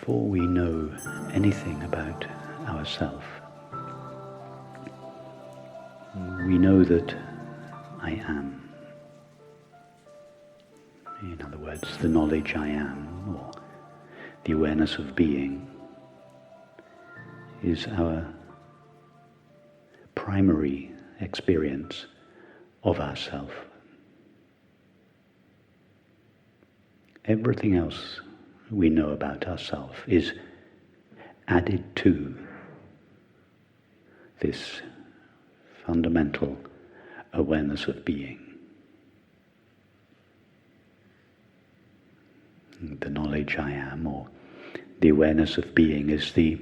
before we know anything about ourselves, we know that I am. In other words, the knowledge I am, or the awareness of being, is our primary experience of ourself. Everything else we know about ourselves is added to this fundamental awareness of being. The knowledge I am, or the awareness of being, is the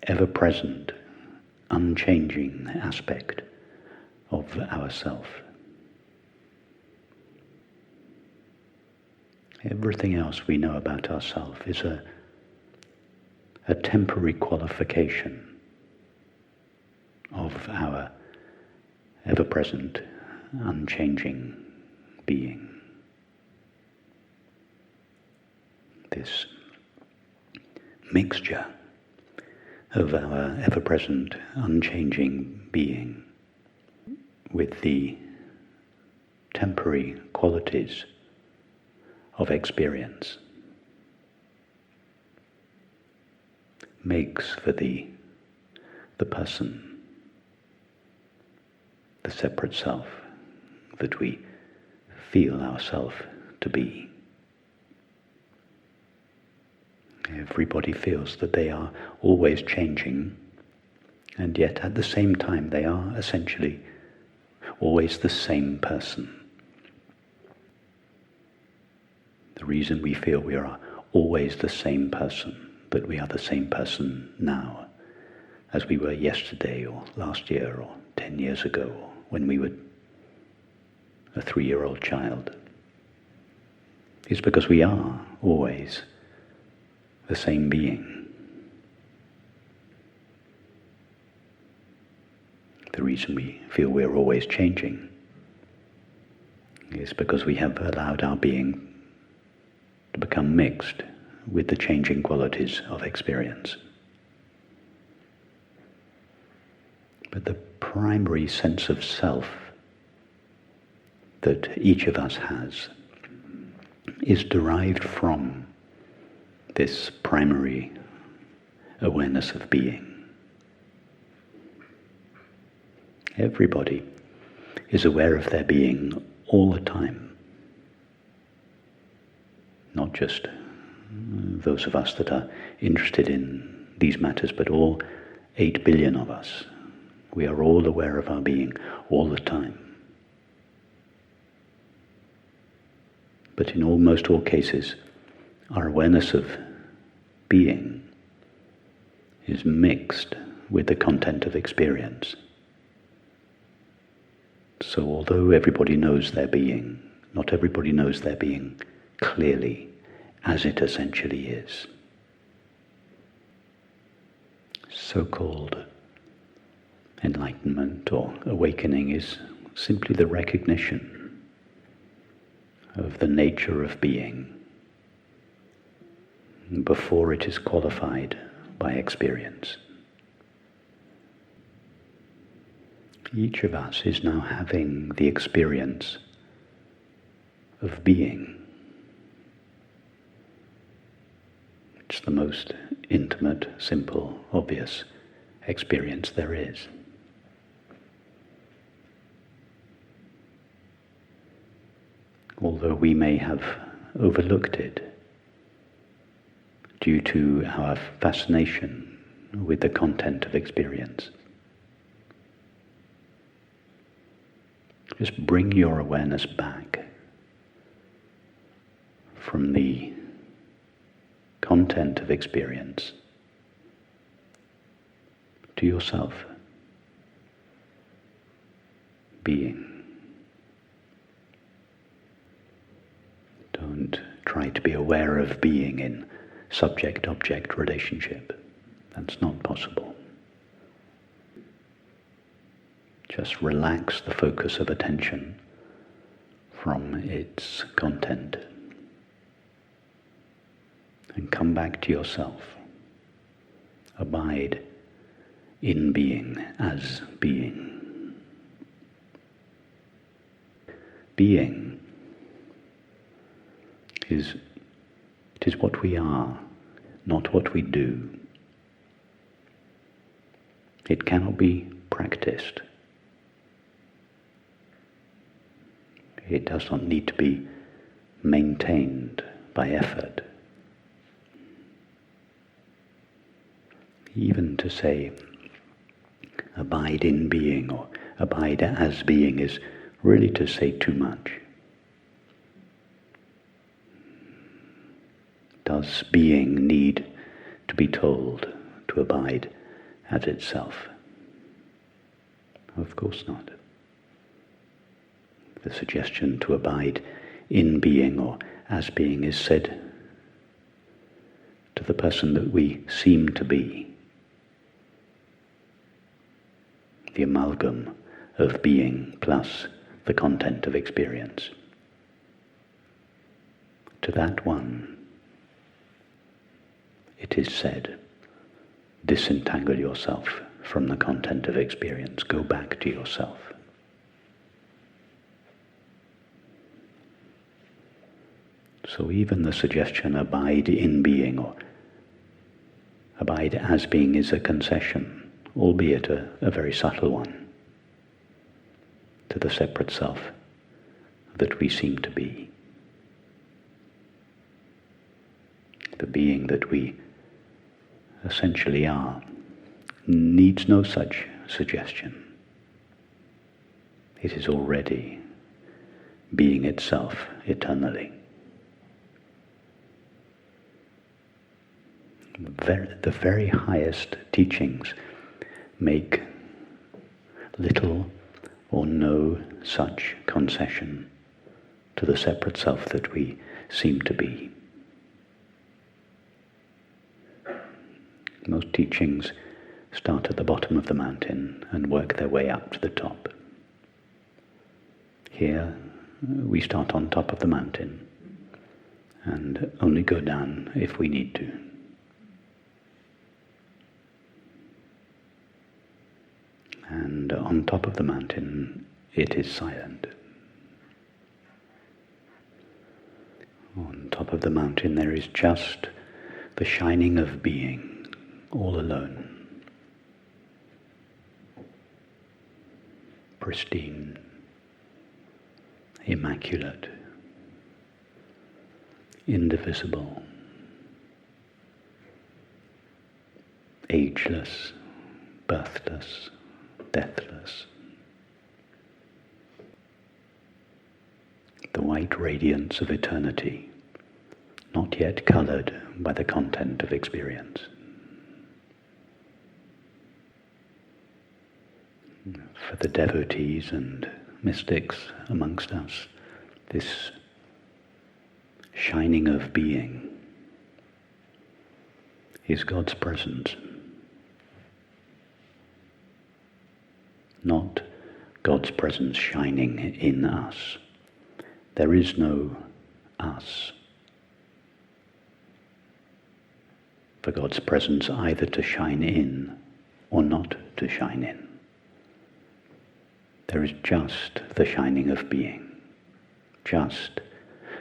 ever-present, unchanging aspect of ourself. Everything else we know about ourselves is a temporary qualification of our ever-present, unchanging being. This mixture of our ever-present, unchanging being with the temporary qualities of experience makes for the person, the separate self that we feel ourselves to be. Everybody feels that they are always changing, and yet at the same time they are essentially always the same person. The reason we feel we are always the same person, that we are the same person now as we were yesterday or last year or 10 years ago, or when we were a 3-year-old child, is because we are always the same being. The reason we feel we're always changing is because we have allowed our being to become mixed with the changing qualities of experience. But the primary sense of self that each of us has is derived from this primary awareness of being. Everybody is aware of their being all the time. Not just those of us that are interested in these matters, but all 8 billion of us. We are all aware of our being all the time. But in almost all cases, our awareness of being is mixed with the content of experience. So although everybody knows their being, not everybody knows their being clearly as it essentially is. So-called enlightenment or awakening is simply the recognition of the nature of being before it is qualified by experience. Each of us is now having the experience of being. It's the most intimate, simple, obvious experience there is. Although we may have overlooked it due to our fascination with the content of experience. Just bring your awareness back from the content of experience to yourself, being. Don't try to be aware of being in subject-object relationship. That's not possible. Just relax the focus of attention from its content and come back to yourself. Abide in being as being. Being is what we are, not what we do. It cannot be practiced. It does not need to be maintained by effort. Even to say, abide in being or abide as being is really to say too much. Does being need to be told to abide as itself? Of course not. The suggestion to abide in being or as being is said to the person that we seem to be. The amalgam of being plus the content of experience. To that one, it is said, disentangle yourself from the content of experience. Go back to yourself. So even the suggestion, abide in being or abide as being, is a concession, albeit a very subtle one, to the separate self that we seem to be. The being that we essentially are needs no such suggestion. It is already being itself eternally. The very highest teachings make little or no such concession to the separate self that we seem to be. Most teachings start at the bottom of the mountain and work their way up to the top. Here, we start on top of the mountain and only go down if we need to. And on top of the mountain, it is silent. On top of the mountain, there is just the shining of being, all alone, pristine, immaculate, indivisible, ageless, birthless, deathless. The white radiance of eternity, not yet colored by the content of experience. For the devotees and mystics amongst us, this shining of being is God's presence, not God's presence shining in us. There is no us. For God's presence either to shine in or not to shine in. There is just the shining of being, just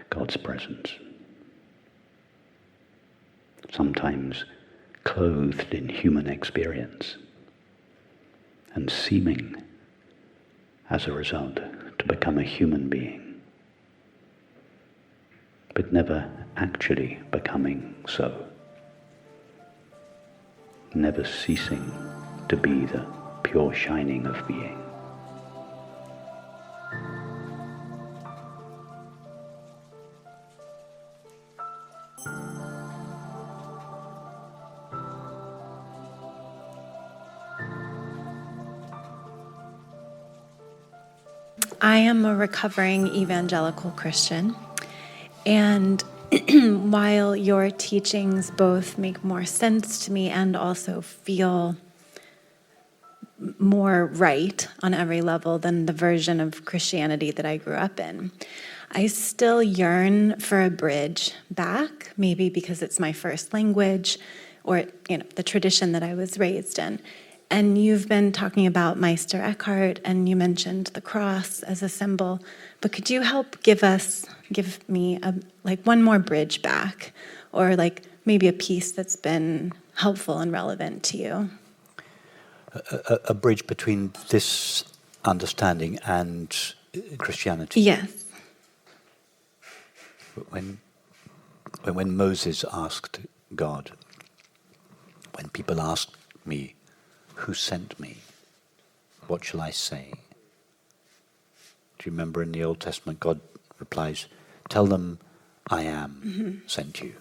God's presence. Sometimes clothed in human experience and seeming, as a result, to become a human being, but never actually becoming so, never ceasing to be the pure shining of being. I am a recovering evangelical Christian, and while your teachings both make more sense to me and also feel more right on every level than the version of Christianity that I grew up in, I still yearn for a bridge back, maybe because it's my first language or the tradition that I was raised in. And you've been talking about Meister Eckhart, and you mentioned the cross as a symbol. But could you help give me one more bridge back, or maybe a piece that's been helpful and relevant to you? A bridge between this understanding and Christianity. Yes. When Moses asked God, when people ask me, who sent me? What shall I say? Do you remember in the Old Testament, God replies, tell them I am sent you.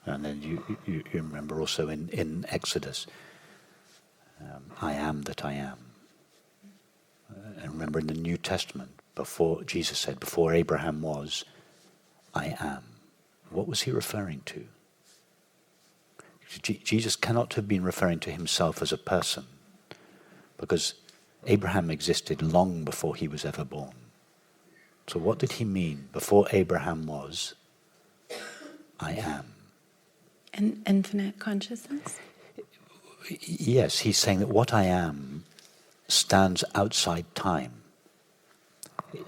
And then you remember also in Exodus, I am that I am. And remember in the New Testament, Jesus said, before Abraham was, I am. What was he referring to? Jesus cannot have been referring to himself as a person, because Abraham existed long before he was ever born. So what did he mean? Before Abraham was, I am. An infinite consciousness? Yes, he's saying that what I am stands outside time.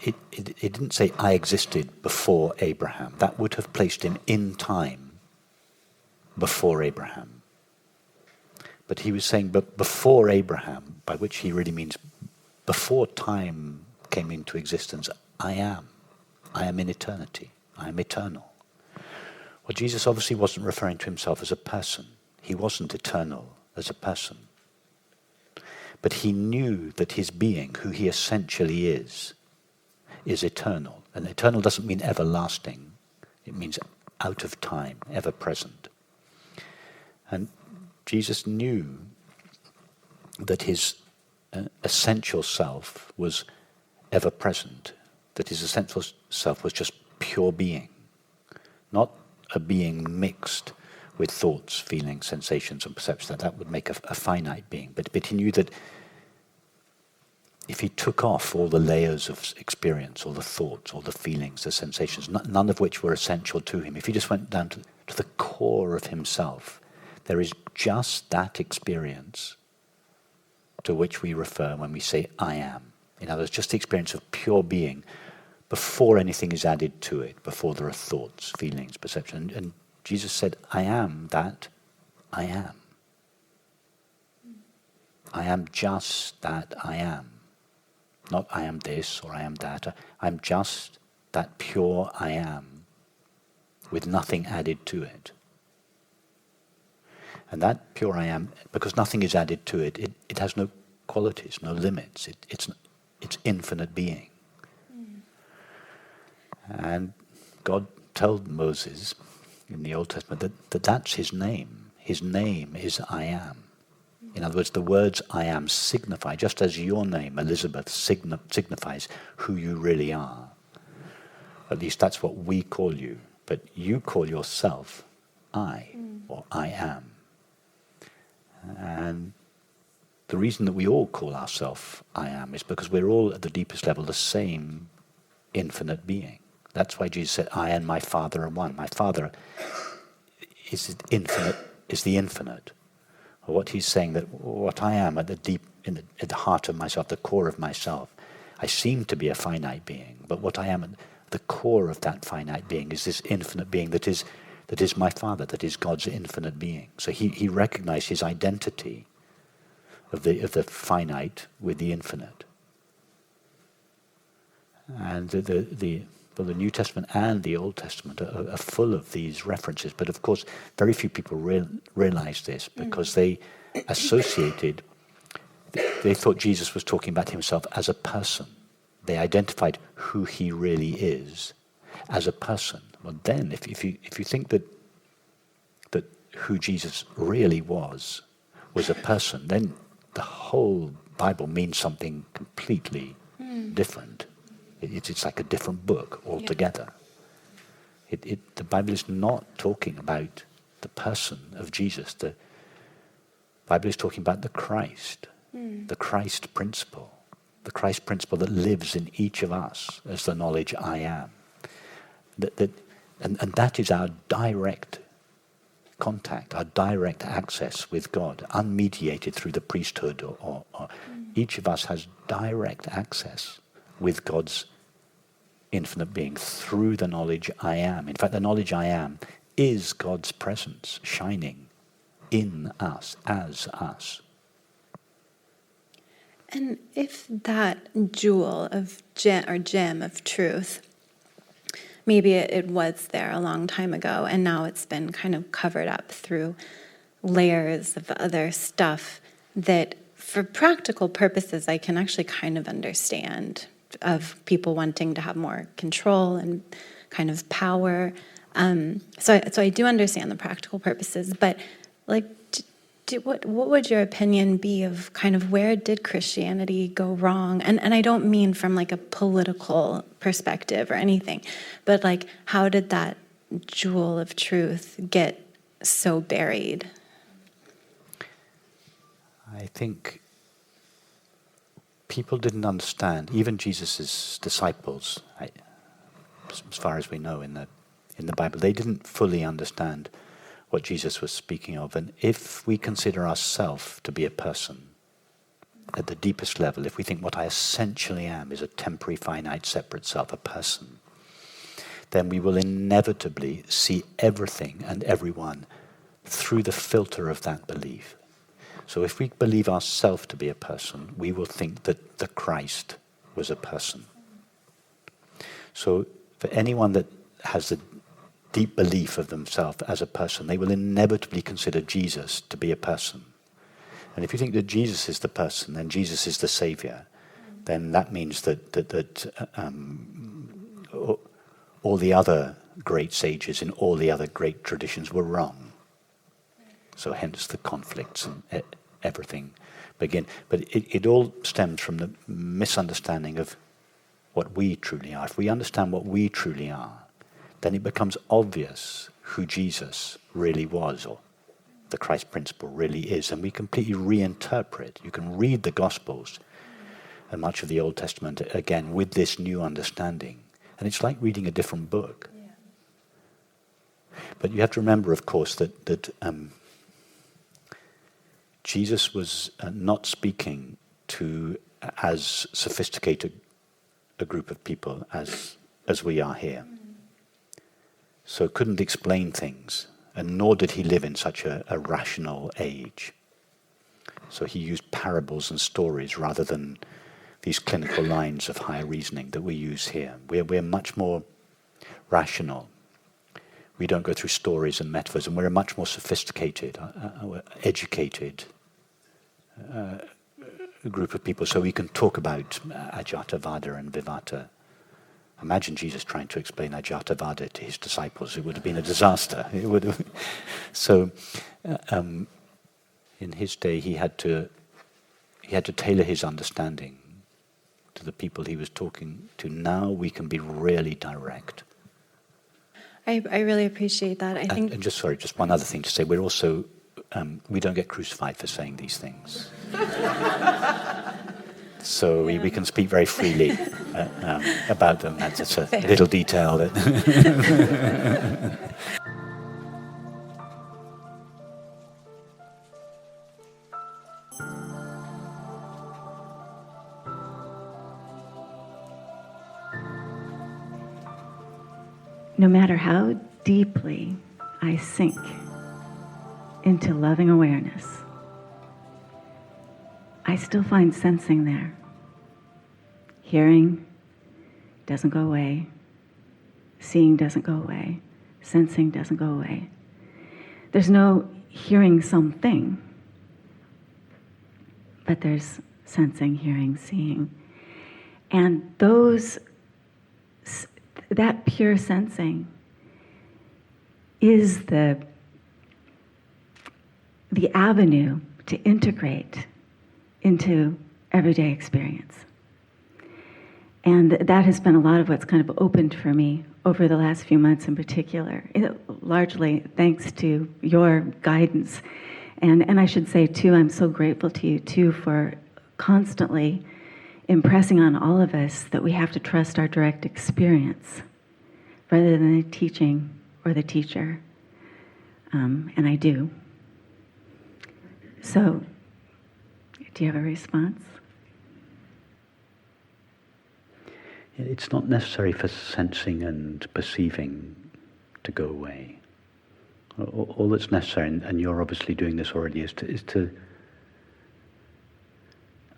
It didn't say I existed before Abraham. That would have placed him in time before Abraham. But he was saying, but before Abraham, by which he really means before time came into existence, I am. I am in eternity. I am eternal. Well, Jesus obviously wasn't referring to himself as a person. He wasn't eternal as a person. But he knew that his being, who he essentially is eternal. And eternal doesn't mean everlasting. It means out of time, ever present. And Jesus knew that his essential self was ever present, that his essential self was just pure being, not a being mixed with thoughts, feelings, sensations, and perceptions. That would make a finite being. But he knew that if he took off all the layers of experience, all the thoughts, all the feelings, the sensations, none of which were essential to him, if he just went down to the core of himself, there is just that experience to which we refer when we say I am. In other words, just the experience of pure being before anything is added to it, before there are thoughts, feelings, perception. And Jesus said, I am that I am. I am just that I am. Not I am this or I am that. I'm just that pure I am with nothing added to it. And that pure I am, because nothing is added to it, it has no qualities, no limits. It's infinite being. And God told Moses in the Old Testament that that's his name. His name is I am. In other words, the words I am signify, just as your name, Elizabeth, signifies who you really are. At least that's what we call you. But you call yourself I, or I am. And the reason that we all call ourselves I am is because we're all at the deepest level the same infinite being. That's why Jesus said, I and my Father are one. My Father is infinite, is the infinite. Or what he's saying, that what I am at the heart of myself, the core of myself, I seem to be a finite being, but what I am at the core of that finite being is this infinite being that is my Father, that is God's infinite being. So he recognized his identity of the finite with the infinite. And the New Testament and the Old Testament are full of these references. But of course, very few people realize this because they associated, they thought Jesus was talking about himself as a person. They identified who he really is as a person. Well, then, if you think that who Jesus really was a person, then the whole Bible means something completely different. It's like a different book altogether. Yeah. The Bible is not talking about the person of Jesus. The Bible is talking about the Christ principle. the Christ principle that lives in each of us as the knowledge I am. And that is our direct contact, our direct access with God, unmediated through the priesthood, or each of us has direct access with God's infinite being through the knowledge I am. In fact, the knowledge I am is God's presence shining in us, as us. And if that jewel of gem of truth, maybe it was there a long time ago, and now it's been kind of covered up through layers of other stuff that, for practical purposes, I can actually kind of understand, of people wanting to have more control and kind of power. So I do understand the practical purposes, but like, what would your opinion be of kind of where did Christianity go wrong? And I don't mean from like a political perspective or anything, but like, how did that jewel of truth get so buried? I think people didn't understand, even Jesus' disciples, as far as we know in the Bible, they didn't fully understand what Jesus was speaking of. And if we consider ourselves to be a person at the deepest level, if we think what I essentially am is a temporary, finite, separate self, a person, then we will inevitably see everything and everyone through the filter of that belief. So if we believe ourselves to be a person, we will think that the Christ was a person. So for anyone that has the deep belief of themselves as a person, they will inevitably consider Jesus to be a person. And if you think that Jesus is the person, then Jesus is the Savior, then that means that all the other great sages in all the other great traditions were wrong. So hence the conflicts and everything begin. But it all stems from the misunderstanding of what we truly are. If we understand what we truly are, then it becomes obvious who Jesus really was, or the Christ principle really is, and we completely reinterpret. You can read the Gospels and much of the Old Testament again with this new understanding, and it's like reading a different book. Yeah. But you have to remember, of course, that Jesus was not speaking to as sophisticated a group of people as we are here. So couldn't explain things, and nor did he live in such a rational age. So he used parables and stories rather than these clinical lines of higher reasoning that we use here. We're much more rational. We don't go through stories and metaphors, and we're a much more sophisticated, educated group of people. So we can talk about Ajatavada and Vivata. Imagine Jesus trying to explain Ajatavada to his disciples. It would have been a disaster. It would have. So, in his day, he had to tailor his understanding to the people he was talking to. Now we can be really direct. I really appreciate that. I think. And just one other thing to say. We're also we don't get crucified for saying these things. So we can speak very freely about them. That's just a little detail that. No matter how deeply I sink into loving awareness, I still find sensing there. Hearing doesn't go away. Seeing doesn't go away. Sensing doesn't go away. There's no hearing something, but there's sensing, hearing, seeing. And that pure sensing is the avenue to integrate into everyday experience. And that has been a lot of what's kind of opened for me over the last few months in particular, largely thanks to your guidance. And I should say, too, I'm so grateful to you, too, for constantly impressing on all of us that we have to trust our direct experience rather than the teaching or the teacher. And I do. So, do you have a response? It's not necessary for sensing and perceiving to go away. All that's necessary, and you're obviously doing this already, is to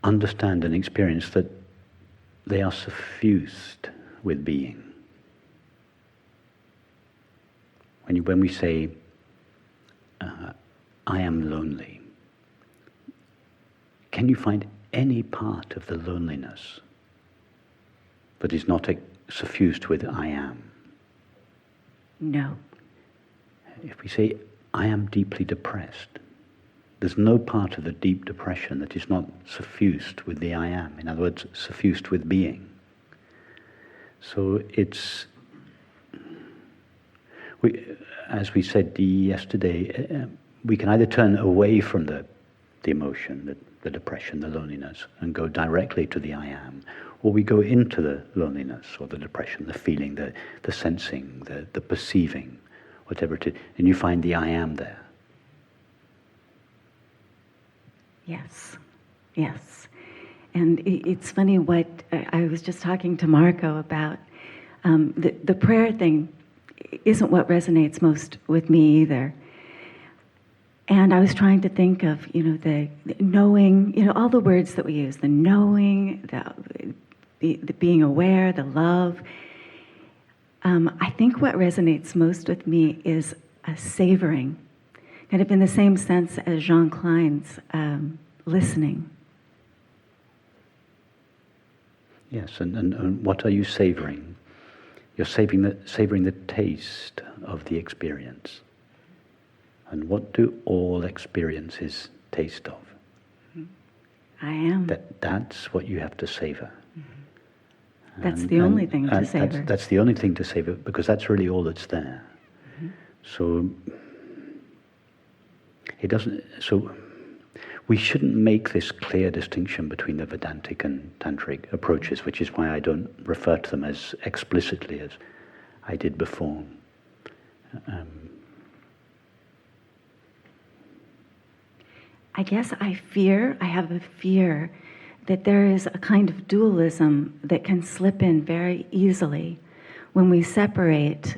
understand and experience that they are suffused with being. When we say, I am lonely, can you find any part of the loneliness that is not suffused with I am? No. If we say, I am deeply depressed, there's no part of the deep depression that is not suffused with the I am. In other words, suffused with being. So as we said yesterday, we can either turn away from the emotion, the depression, the loneliness, and go directly to the I am, or we go into the loneliness or the depression, the feeling, the sensing, the perceiving, whatever it is, and you find the I am there. Yes, yes. And it's funny what I was just talking to Marco about. The prayer thing isn't what resonates most with me either. And I was trying to think of, the knowing, all the words that we use, the knowing, the being aware, the love. I think what resonates most with me is a savoring, kind of in the same sense as Jean Klein's listening. Yes, and what are you savoring? You're savoring the taste of the experience. And what do all experiences taste of? I am. That's what you have to savor. Mm-hmm. That's the only thing to savor. That's the only thing to savor, because that's really all that's there. Mm-hmm. So we shouldn't make this clear distinction between the Vedantic and Tantric approaches, which is why I don't refer to them as explicitly as I did before. I guess I have a fear that there is a kind of dualism that can slip in very easily when we separate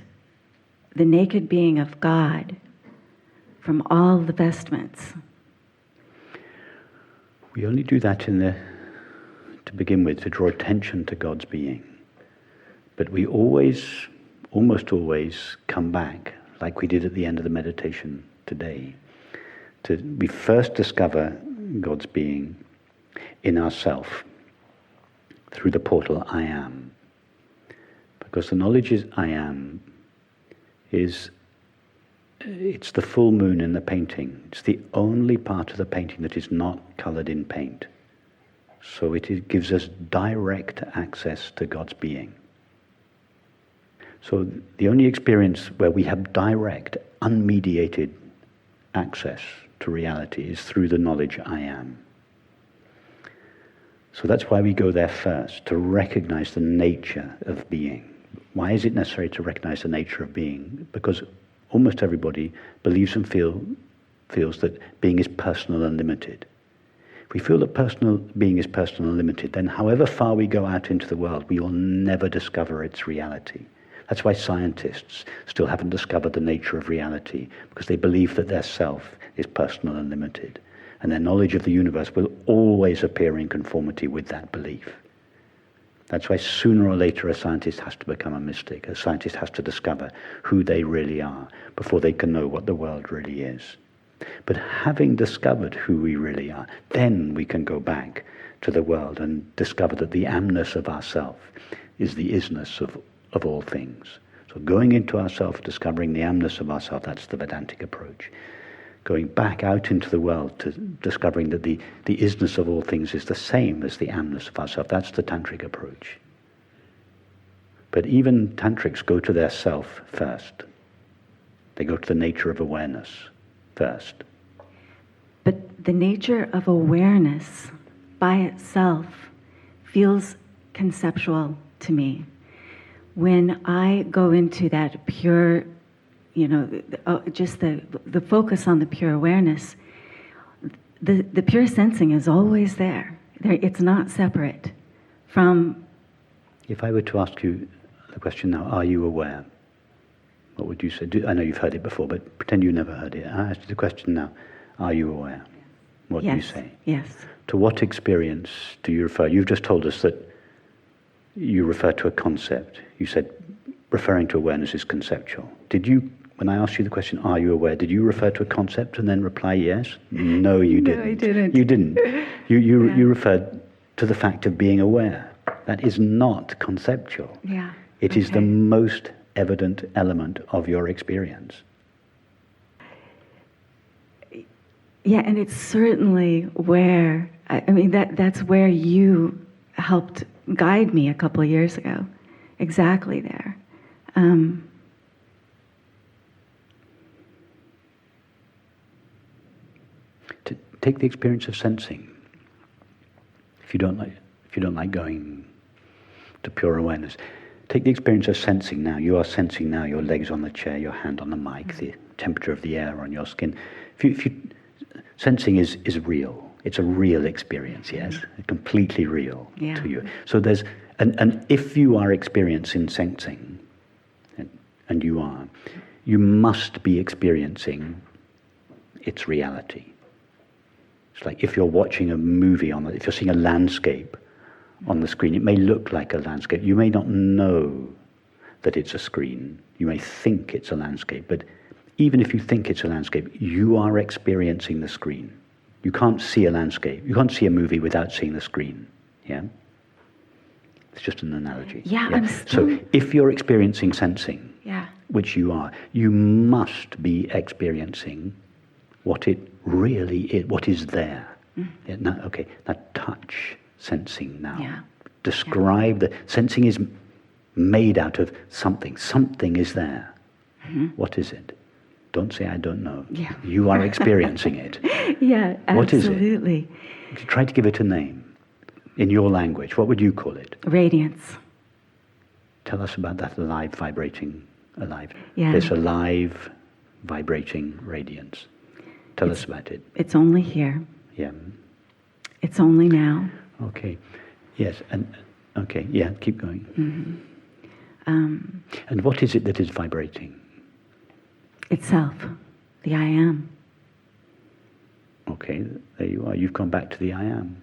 the naked being of God from all the vestments. We only do that to begin with, to draw attention to God's being. But we almost always come back, like we did at the end of the meditation today. We first discover God's being in ourself through the portal I am. Because the knowledge is I am it's the full moon in the painting. It's the only part of the painting that is not colored in paint. So it gives us direct access to God's being. So the only experience where we have direct, unmediated access to reality is through the knowledge I am. So that's why we go there first, to recognize the nature of being. Why is it necessary to recognize the nature of being? Because almost everybody believes and feels that being is personal and limited. If we feel that being is personal and limited, then however far we go out into the world, we will never discover its reality. That's why scientists still haven't discovered the nature of reality, because they believe that their self is personal and limited. And their knowledge of the universe will always appear in conformity with that belief. That's why sooner or later a scientist has to become a mystic. A scientist has to discover who they really are before they can know what the world really is. But having discovered who we really are, then we can go back to the world and discover that the amness of ourself is the isness of all things. So going into ourself, discovering the amness of ourself, that's the Vedantic approach. Going back out into the world to discovering that the isness of all things is the same as the amness of ourself, that's the Tantric approach. But even Tantrics go to their self first. They go to the nature of awareness first. But the nature of awareness by itself feels conceptual to me. When I go into that pure, just the focus on the pure awareness, the pure sensing is always there. It's not separate from... If I were to ask you the question now, are you aware? What would you say? I know you've heard it before, but pretend you never heard it. I ask you the question now, are you aware? What do you say? Yes. To what experience do you refer? You've just told us that you refer to a concept. You said referring to awareness is conceptual. Did you, when I asked you the question, are you aware, did you refer to a concept and then reply yes? No, you didn't. No, I didn't. You didn't. You referred to the fact of being aware. That is not conceptual. Yeah. It is the most evident element of your experience. Yeah, and it's certainly where, that's where you helped guide me a couple of years ago. Exactly there. To take the experience of sensing. If you don't like going to pure awareness, take the experience of sensing now. You are sensing now your legs on the chair, your hand on the mic, the temperature of the air on your skin. Sensing is real. It's a real experience, yes? Completely real to you. So and if you are experiencing sensing, and you are, you must be experiencing its reality. It's like if you're watching a movie if you're seeing a landscape on the screen, it may look like a landscape. You may not know that it's a screen. You may think it's a landscape, but even if you think it's a landscape, you are experiencing the screen. You can't see a landscape. You can't see a movie without seeing the screen. Yeah? It's just an analogy. Yeah. So if you're experiencing sensing, which you are, you must be experiencing what it really is, what is there. Yeah, now touch sensing now. Yeah. Describe the sensing is made out of something. Something is there. What is it? Don't say I don't know. Yeah. You are experiencing it. Yeah, absolutely. What is it? Try to give it a name in your language. What would you call it? Radiance. Tell us about that vibrating, alive. Yeah. This alive, vibrating radiance. Tell us about it. It's only here. Yeah. It's only now. Okay. Yes. Keep going. And what is it that is vibrating? Itself. The I am. Okay, there you are. You've gone back to the I am.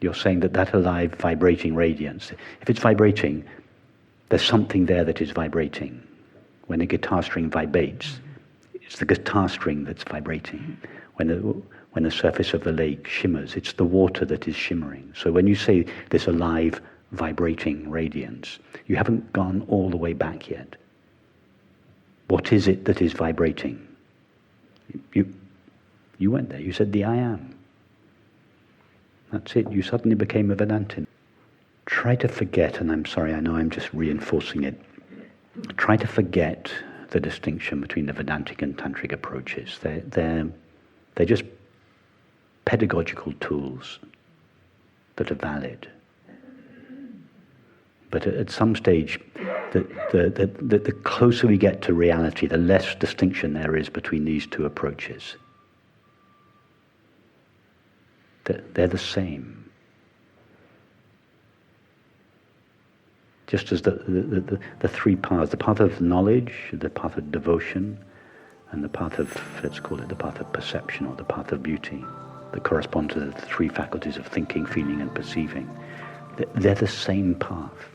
You're saying that alive, vibrating radiance, if it's vibrating, there's something there that is vibrating. When a guitar string vibrates, it's the guitar string that's vibrating. When the surface of the lake shimmers, it's the water that is shimmering. So when you say this alive, vibrating radiance, you haven't gone all the way back yet. What is it that is vibrating? You went there. You said the I am. That's it. You suddenly became a Vedantin. Try to forget, and I'm sorry, I know I'm just reinforcing it. Try to forget the distinction between the Vedantic and Tantric approaches. They're just pedagogical tools that are valid. But at some stage, the closer we get to reality, the less distinction there is between these two approaches. They're the same. Just as the three paths, the path of knowledge, the path of devotion, and the path of, let's call it the path of perception or the path of beauty, that correspond to the three faculties of thinking, feeling, and perceiving. They're the same path.